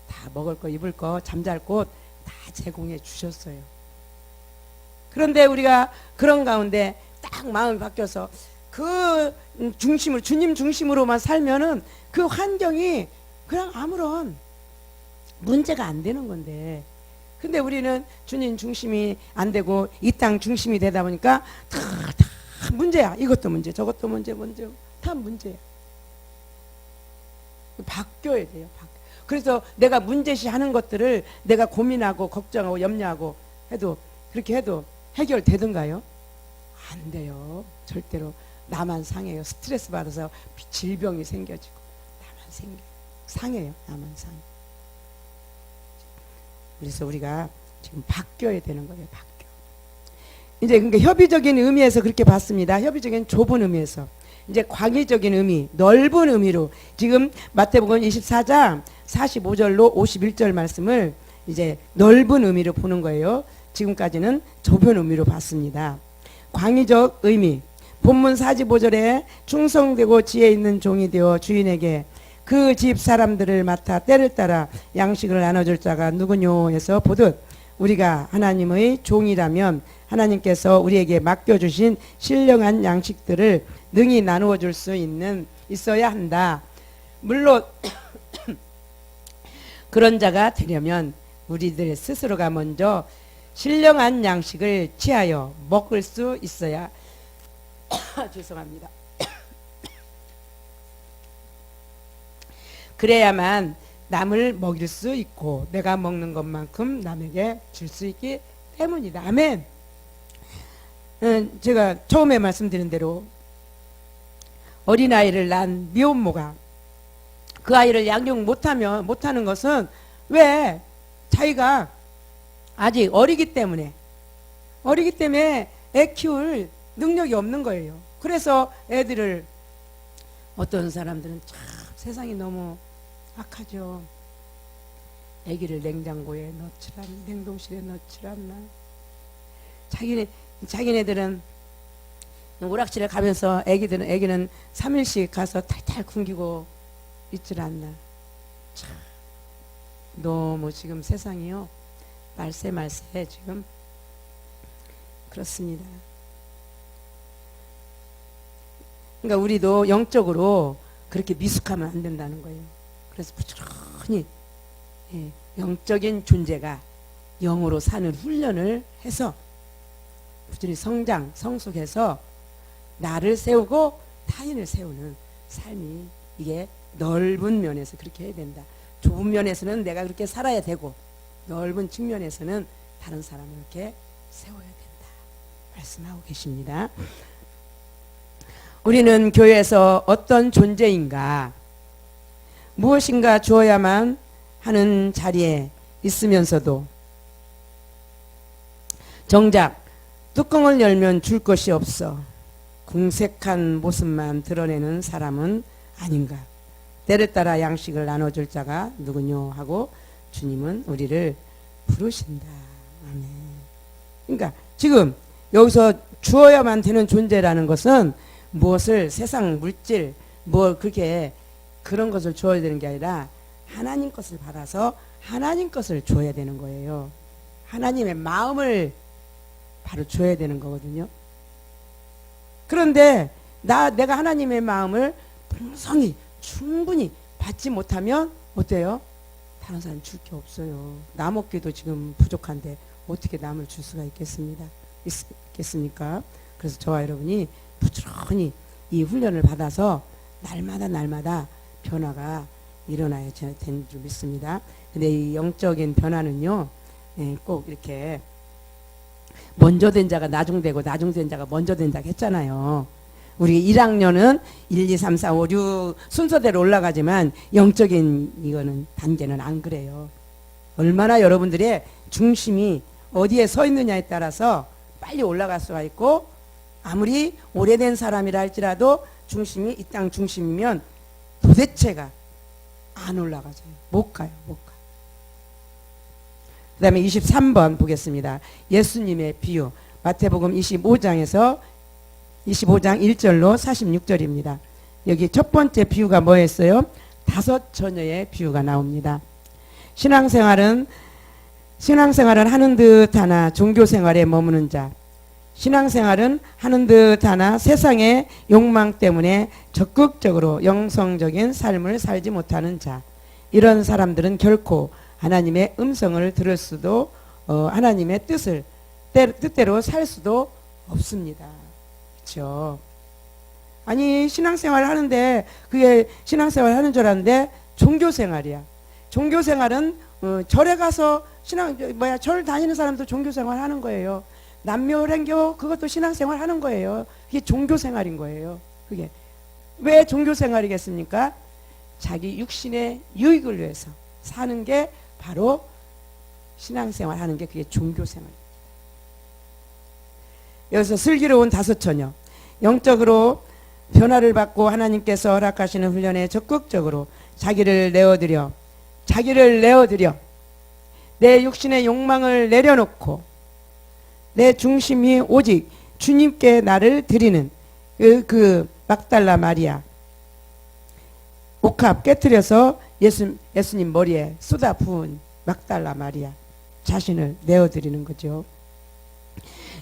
다 먹을 거, 입을 거, 잠잘 곳 다 제공해 주셨어요. 그런데 우리가 그런 가운데 딱 마음이 바뀌어서 그 중심으로, 주님 중심으로만 살면은 그 환경이 그냥 아무런 문제가 안 되는 건데, 근데 우리는 주님 중심이 안 되고 이 땅 중심이 되다 보니까 다 문제야. 이것도 문제, 저것도 문제, 다 문제야. 바뀌어야 돼요. 그래서 내가 문제시 하는 것들을 내가 고민하고 걱정하고 염려하고 해도, 그렇게 해도 해결되던가요? 안 돼요. 절대로. 나만 상해요. 스트레스 받아서 질병이 생겨지고 나만 상해요. 나만 상해. 그래서 우리가 지금 바뀌어야 되는 거예요. 바뀌어. 이제 그러니까 협의적인 의미에서 그렇게 봤습니다. 협의적인 좁은 의미에서. 이제 광의적인 의미, 넓은 의미로 지금 마태복음 24장 45절로 51절 말씀을 이제 넓은 의미로 보는 거예요. 지금까지는 좁은 의미로 봤습니다. 광의적 의미, 본문 45절에 충성되고 지혜 있는 종이 되어 주인에게 그 집 사람들을 맡아 때를 따라 양식을 나눠줄 자가 누구뇨 해서 보듯 우리가 하나님의 종이라면 하나님께서 우리에게 맡겨주신 신령한 양식들을 능히 나누어 줄 수 있어야 한다. 물론 그런 자가 되려면 우리들 스스로가 먼저 신령한 양식을 취하여 먹을 수 있어야 죄송합니다. 그래야만 남을 먹일 수 있고 내가 먹는 것만큼 남에게 줄 수 있기 때문이다. 아멘. 제가 처음에 말씀드린 대로 어린아이를 낳은 미혼모가 그 아이를 양육 못하는 것은 왜? 자기가 아직 어리기 때문에 애 키울 능력이 없는 거예요. 그래서 애들을, 어떤 사람들은 참 세상이 너무 악하죠. 애기를 냉장고에 냉동실에 넣질 않나. 자기네들은 오락실에 가면서 애기는 3일씩 가서 탈탈 굶기고 있질 않나. 참 너무 지금 세상이요 말세 지금 그렇습니다. 그러니까 우리도 영적으로 그렇게 미숙하면 안 된다는 거예요. 그래서 부지런히 영적인 존재가 영으로 사는 훈련을 해서 부지런히 성숙해서 나를 세우고 타인을 세우는 삶이, 이게 넓은 면에서 그렇게 해야 된다. 좁은 면에서는 내가 그렇게 살아야 되고 넓은 측면에서는 다른 사람을 이렇게 세워야 된다 말씀하고 계십니다. 우리는 교회에서 어떤 존재인가, 무엇인가 주어야만 하는 자리에 있으면서도 정작 뚜껑을 열면 줄 것이 없어 궁색한 모습만 드러내는 사람은 아닌가. 때를 따라 양식을 나눠줄 자가 누구뇨 하고 주님은 우리를 부르신다. 아멘. 그러니까 지금 여기서 주어야만 되는 존재라는 것은 무엇을, 세상 물질 뭐 그렇게 그런 것을 주어야 되는 게 아니라 하나님 것을 받아서 하나님 것을 줘야 되는 거예요. 하나님의 마음을 바로 줘야 되는 거거든요. 그런데 내가 하나님의 마음을 풍성히 충분히 받지 못하면 어때요? 다른 사람 줄 게 없어요. 나 먹기도 지금 부족한데 어떻게 남을 줄 수가 있겠습니까? 그래서 저와 여러분이 부지런히 이 훈련을 받아서 날마다 변화가 일어나야 되는 줄 믿습니다. 근데 이 영적인 변화는요, 꼭 이렇게 먼저 된 자가 나중되고 나중된 자가 먼저 된다고 했잖아요. 우리 1학년은 1, 2, 3, 4, 5, 6 순서대로 올라가지만 영적인 이거는 단계는 안 그래요. 얼마나 여러분들의 중심이 어디에 서 있느냐에 따라서 빨리 올라갈 수가 있고, 아무리 오래된 사람이라 할지라도 중심이 이 땅 중심이면 도대체가 안 올라가죠. 못 가요. 그 다음에 23번 보겠습니다. 예수님의 비유. 마태복음 25장 1절로 46절입니다. 여기 첫 번째 비유가 뭐였어요? 5 처녀의 비유가 나옵니다. 신앙생활은 하는 듯 하나 종교생활에 머무는 자, 신앙생활은 하는 듯 하나 세상의 욕망 때문에 적극적으로 영성적인 삶을 살지 못하는 자, 이런 사람들은 결코 하나님의 음성을 들을 수도 하나님의 뜻대로 살 수도 없습니다. 그렇죠? 아니, 신앙생활을 하는데 그게 신앙생활을 하는 줄 알았는데 종교생활이야. 종교생활은 절에 가서 절 다니는 사람도 종교생활 하는 거예요. 남묘랭교 그것도 신앙생활 하는 거예요. 이게 종교생활인 거예요. 그게 왜 종교생활이겠습니까? 자기 육신의 유익을 위해서 사는 게 바로 신앙생활 하는 게 그게 종교생활입니다. 여기서 슬기로운 5 처녀, 영적으로 변화를 받고 하나님께서 허락하시는 훈련에 적극적으로 자기를 내어드려 내 육신의 욕망을 내려놓고 내 중심이 오직 주님께 나를 드리는 그 막달라 마리아, 옥합 깨뜨려서 예수님 머리에 쏟아 부은 막달라 마리아 자신을 내어드리는 거죠.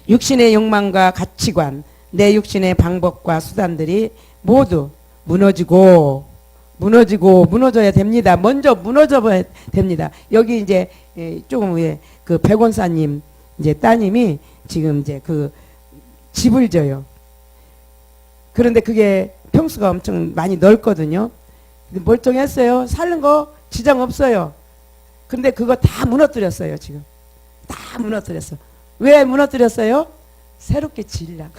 육신의 욕망과 가치관, 내 육신의 방법과 수단들이 모두 무너져야 됩니다. 먼저 무너져야 됩니다. 여기 이제 조금 위에 그 백원사님 이제 따님이 지금 이제 그 집을 져요. 그런데 그게 평수가 엄청 많이 넓거든요. 멀쩡했어요. 사는 거 지장 없어요. 근데 그거 다 무너뜨렸어요. 지금 다 무너뜨렸어. 왜 무너뜨렸어요? 새롭게 지으려고.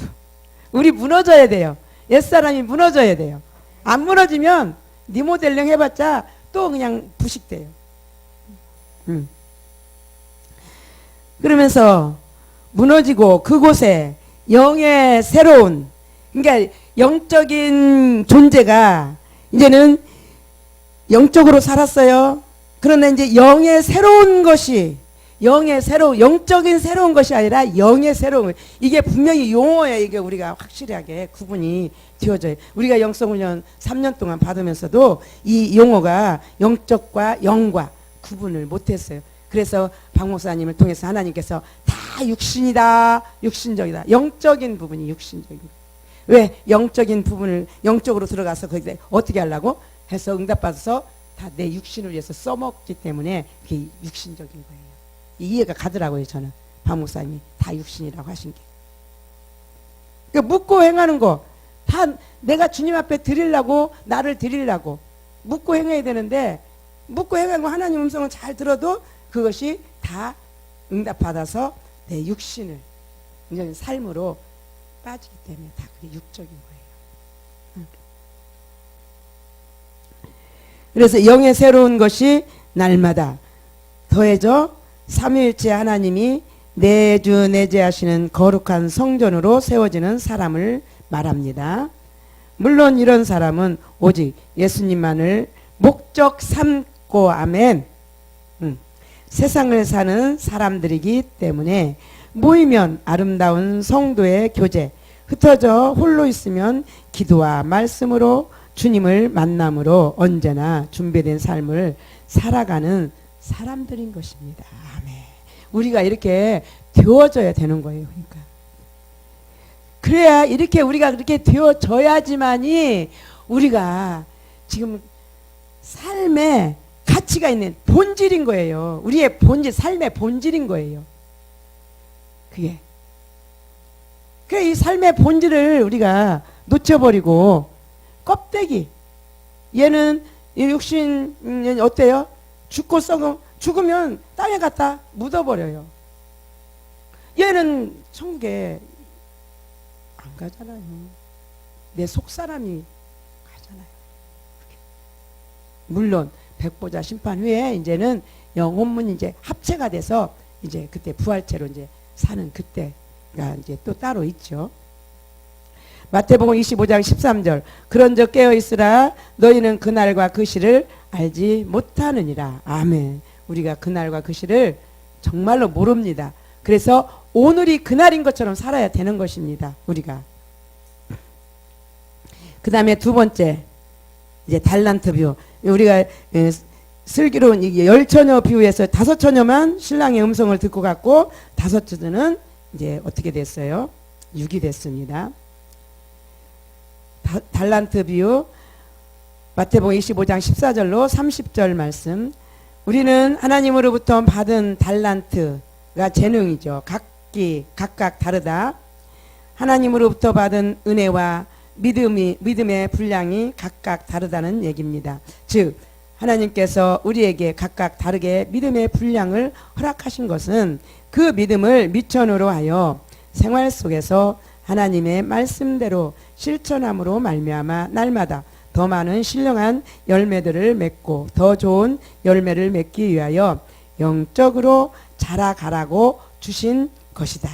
우리 무너져야 돼요. 옛사람이 무너져야 돼요. 안 무너지면 리모델링 해봤자 또 그냥 부식돼요. 그러면서 무너지고 그곳에 영의 새로운, 그러니까 영적인 존재가 이제는 영적으로 살았어요. 그러나 이제 영의 새로운 것이, 영적인 새로운 것이 아니라 영의 새로운, 이게 분명히 용어예요. 이게 우리가 확실하게 구분이 되어져요. 우리가 영성훈련 3년 동안 받으면서도 이 용어가 영적과 영과 구분을 못했어요. 그래서 박 목사님을 통해서 하나님께서 다 육신이다, 육신적이다. 영적인 부분이 육신적인. 왜? 영적인 부분을 영적으로 들어가서 거기에 어떻게 하려고 해서 응답받아서 다 내 육신을 위해서 써먹기 때문에 그게 육신적인 거예요. 이해가 가더라고요. 저는 박 목사님이 다 육신이라고 하신 게. 그러니까 묻고 행하는 거 다 내가 주님 앞에 드리려고, 나를 드리려고 묻고 행해야 되는데, 묻고 행하고 하나님 음성을 잘 들어도 그것이 다 응답받아서 내 육신을 이제 삶으로 빠지기 때문에 다 그게 육적인 거예요. 그래서 영의 새로운 것이 날마다 더해져 삼위일체 하나님이 내주내제하시는 거룩한 성전으로 세워지는 사람을 말합니다. 물론 이런 사람은 오직 예수님만을 목적 삼고 아멘 세상을 사는 사람들이기 때문에 모이면 아름다운 성도의 교제, 흩어져 홀로 있으면 기도와 말씀으로 주님을 만남으로 언제나 준비된 삶을 살아가는 사람들인 것입니다. 아멘. 우리가 이렇게 되어져야 되는 거예요. 그러니까 그래야 이렇게 우리가 그렇게 되어져야지만이 우리가 지금 삶에 가치가 있는 본질인 거예요. 우리의 본질, 삶의 본질인 거예요. 그게. 그래, 이 삶의 본질을 우리가 놓쳐버리고 껍데기. 얘는 육신 어때요? 죽으면 땅에 갖다 묻어버려요. 얘는 천국에 안 가잖아요. 내 속사람이 가잖아요. 물론 백보자 심판 후에 이제는 영혼문 이제 합체가 돼서 이제 그때 부활체로 이제 사는 그때가 이제 또 따로 있죠. 마태복음 25장 13절 그런즉 깨어있으라 너희는 그날과 그 시를 알지 못하느니라. 아멘. 우리가 그날과 그 시를 정말로 모릅니다. 그래서 오늘이 그날인 것처럼 살아야 되는 것입니다. 우리가. 그 다음에 두 번째 이제 달란트 비유. 우리가 슬기로운 열 처녀 비유에서 다섯 처녀만 신랑의 음성을 듣고 갔고 다섯 처녀는 이제 어떻게 됐어요? 육이 됐습니다. 달란트 비유 마태복음 25장 14절로 30절 말씀. 우리는 하나님으로부터 받은 달란트가 재능이죠. 각각 다르다. 하나님으로부터 받은 은혜와 믿음의 분량이 각각 다르다는 얘기입니다. 즉 하나님께서 우리에게 각각 다르게 믿음의 분량을 허락하신 것은 그 믿음을 미천으로 하여 생활 속에서 하나님의 말씀대로 실천함으로 말미암아 날마다 더 많은 신령한 열매들을 맺고 더 좋은 열매를 맺기 위하여 영적으로 자라가라고 주신 것이다.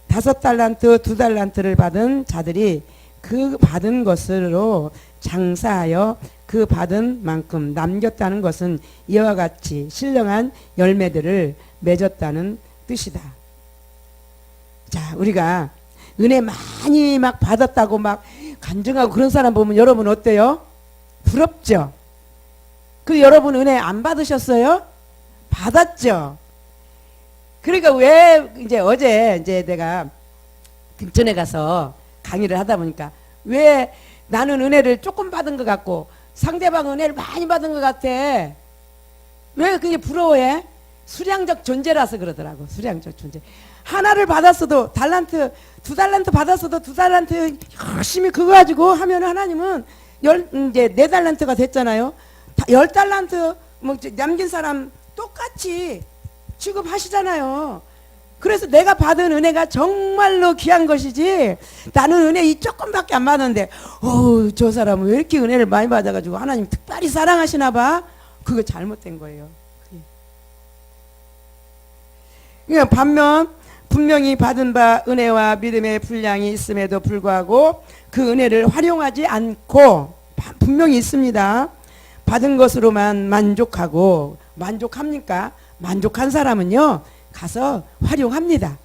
5달란트, 2달란트를 받은 자들이 그 받은 것으로 장사하여 그 받은 만큼 남겼다는 것은 이와 같이 신령한 열매들을 맺었다는 뜻이다. 자, 우리가 은혜 많이 막 받았다고 막 간증하고 그런 사람 보면 여러분 어때요? 부럽죠? 그 여러분 은혜 안 받으셨어요? 받았죠? 그러니까 왜 이제 어제 이제 내가 등촌에 가서 강의를 하다 보니까 왜 나는 은혜를 조금 받은 것 같고 상대방 은혜를 많이 받은 것 같아. 왜 그게 부러워해? 수량적 존재라서 그러더라고. 수량적 존재. 하나를 받았어도 달란트, 2달란트 받았어도 2달란트 열심히 그거 가지고 하면 하나님은 이제 4달란트가 됐잖아요. 10달란트 뭐 남긴 사람 똑같이 취급하시잖아요. 그래서 내가 받은 은혜가 정말로 귀한 것이지 나는 은혜 이 조금밖에 안 받았는데 어우 저 사람은 왜 이렇게 은혜를 많이 받아가지고 하나님 특별히 사랑하시나 봐. 그거 잘못된 거예요. 그러니까 반면 분명히 받은 바 은혜와 믿음의 분량이 있음에도 불구하고 그 은혜를 활용하지 않고 분명히 있습니다. 받은 것으로만 만족하고 만족합니까? 만족한 사람은요 가서 활용합니다.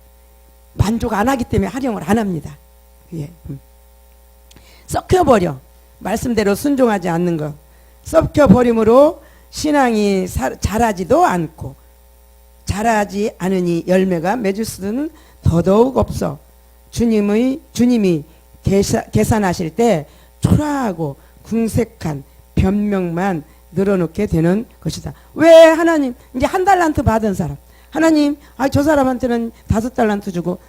만족 안 하기 때문에 활용을 안 합니다. 예. 썩혀버려. 말씀대로 순종하지 않는 것. 썩혀버림으로 신앙이 자라지도 않고 자라지 않으니 열매가 맺을 수는 더더욱 없어. 주님이 계산하실 때 초라하고 궁색한 변명만 늘어놓게 되는 것이다. 왜 하나님 이제 1달란트 받은 사람 하나님 저 사람한테는 5달란트 주고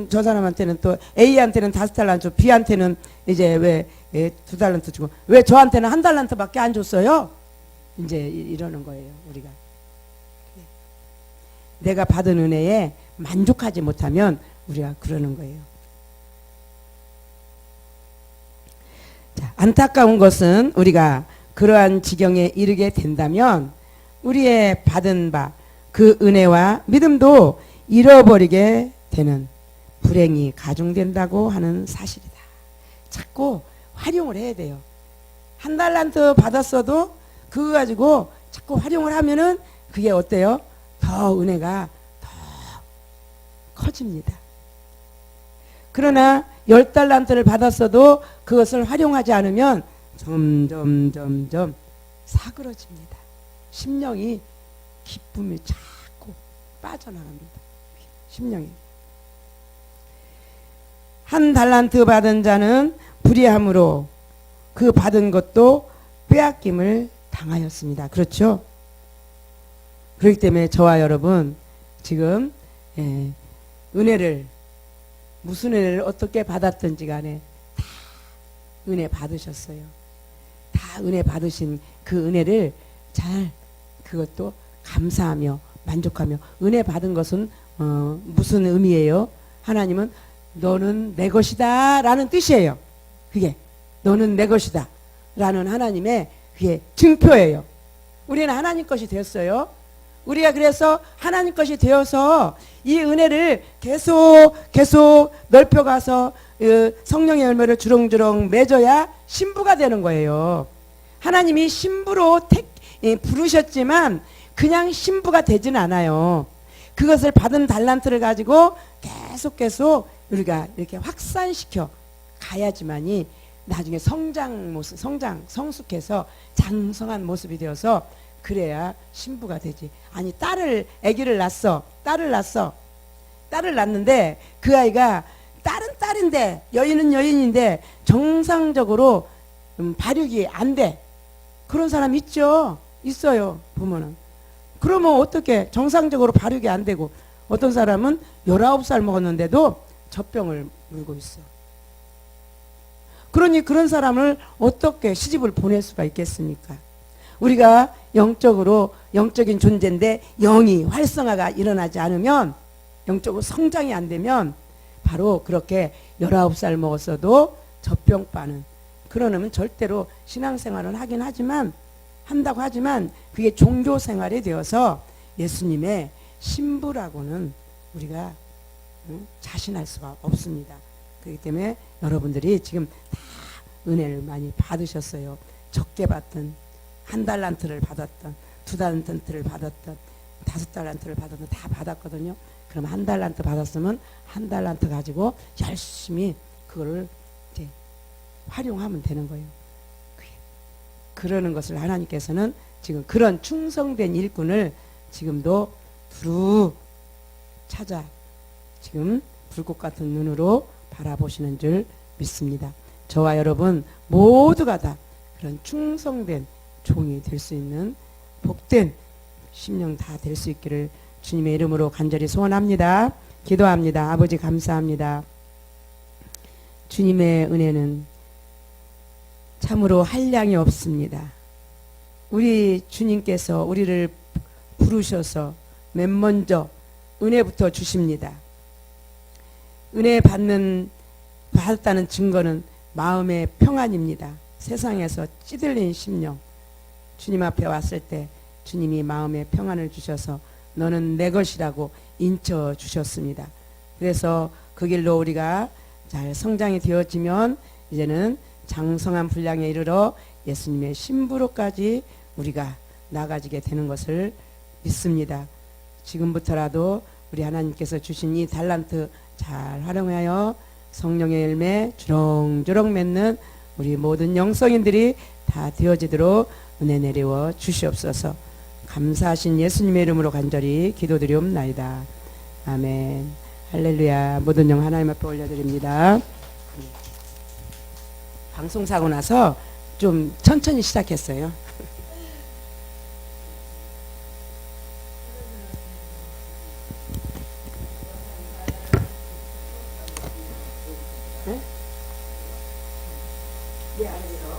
저 사람한테는 또 A한테는 5달란트 B한테는 이제 왜 2달란트 주고 왜 저한테는 1달란트밖에 안 줬어요? 이제 이러는 거예요. 우리가 내가 받은 은혜에 만족하지 못하면 우리가 그러는 거예요. 자, 안타까운 것은 우리가 그러한 지경에 이르게 된다면 우리의 받은 바 그 은혜와 믿음도 잃어버리게 되는 불행이 가중된다고 하는 사실이다. 자꾸 활용을 해야 돼요. 1달란트 받았어도 그거 가지고 자꾸 활용을 하면은 그게 어때요? 더 은혜가 더 커집니다. 그러나 10달란트를 받았어도 그것을 활용하지 않으면 점점 사그러집니다. 심령이 기쁨이 자꾸 빠져나갑니다. 심령이. 한 달란트 받은 자는 불의함으로 그 받은 것도 빼앗김을 당하였습니다. 그렇죠? 그렇기 때문에 저와 여러분 지금 은혜를 무슨 은혜를 어떻게 받았든지 간에 다 은혜 받으셨어요. 다 은혜 받으신 그 은혜를 잘 그것도 감사하며 만족하며 은혜 받은 것은 무슨 의미예요? 하나님은 너는 내 것이다 라는 뜻이에요. 그게 너는 내 것이다 라는 하나님의 그게 증표예요. 우리는 하나님 것이 되었어요. 우리가 그래서 하나님 것이 되어서 이 은혜를 계속 넓혀가서 성령의 열매를 주렁주렁 맺어야 신부가 되는 거예요. 하나님이 신부로 부르셨지만 그냥 신부가 되진 않아요. 그것을 받은 달란트를 가지고 계속 우리가 이렇게 확산시켜 가야지만이 나중에 성숙해서 장성한 모습이 되어서 그래야 신부가 되지. 아니 아기를 낳았어. 딸을 낳는데 그 아이가 딸은 딸인데 여인은 여인인데 정상적으로 발육이 안 돼. 그런 사람 있어요. 보면은. 그러면 어떻게 정상적으로 발육이 안 되고 어떤 사람은 19살 먹었는데도 젖병을 물고 있어. 그러니 그런 사람을 어떻게 시집을 보낼 수가 있겠습니까? 우리가 영적인 존재인데 영이 활성화가 일어나지 않으면 영적으로 성장이 안 되면 바로 그렇게 19살 먹었어도 젖병 빠는 그런 놈은 절대로 신앙생활은 한다고 하지만 그게 종교생활이 되어서 예수님의 신부라고는 우리가 자신할 수가 없습니다. 그렇기 때문에 여러분들이 지금 다 은혜를 많이 받으셨어요. 적게 받든 한 달란트를 받았던 2달란트를 받았던 5달란트를 받았던 다 받았거든요. 그럼 한 달란트 받았으면 한 달란트 가지고 열심히 그거를 이제 활용하면 되는 거예요. 그러는 것을 하나님께서는 지금 그런 충성된 일꾼을 지금도 두루 찾아 지금 불꽃 같은 눈으로 바라보시는 줄 믿습니다. 저와 여러분 모두가 다 그런 충성된 종이 될 수 있는 복된 심령 다 될 수 있기를 주님의 이름으로 간절히 소원합니다. 기도합니다. 아버지 감사합니다. 주님의 은혜는 참으로 한량이 없습니다. 우리 주님께서 우리를 부르셔서 맨 먼저 은혜부터 주십니다. 은혜 받았다는 증거는 마음의 평안입니다. 세상에서 찌들린 심령 주님 앞에 왔을 때 주님이 마음의 평안을 주셔서 너는 내 것이라고 인쳐 주셨습니다. 그래서 그 길로 우리가 잘 성장이 되어지면 이제는 장성한 분량에 이르러 예수님의 신부로까지 우리가 나가지게 되는 것을 믿습니다. 지금부터라도 우리 하나님께서 주신 이 달란트 잘 활용하여 성령의 열매 주렁주렁 맺는 우리 모든 영성인들이 다 되어지도록 은혜 내리워 주시옵소서. 감사하신 예수님의 이름으로 간절히 기도드리옵나이다. 아멘. 할렐루야. 모든 영 하나님 앞에 올려드립니다. 방송사고 나서 좀 천천히 시작했어요. 네? 네, 알겠습니다.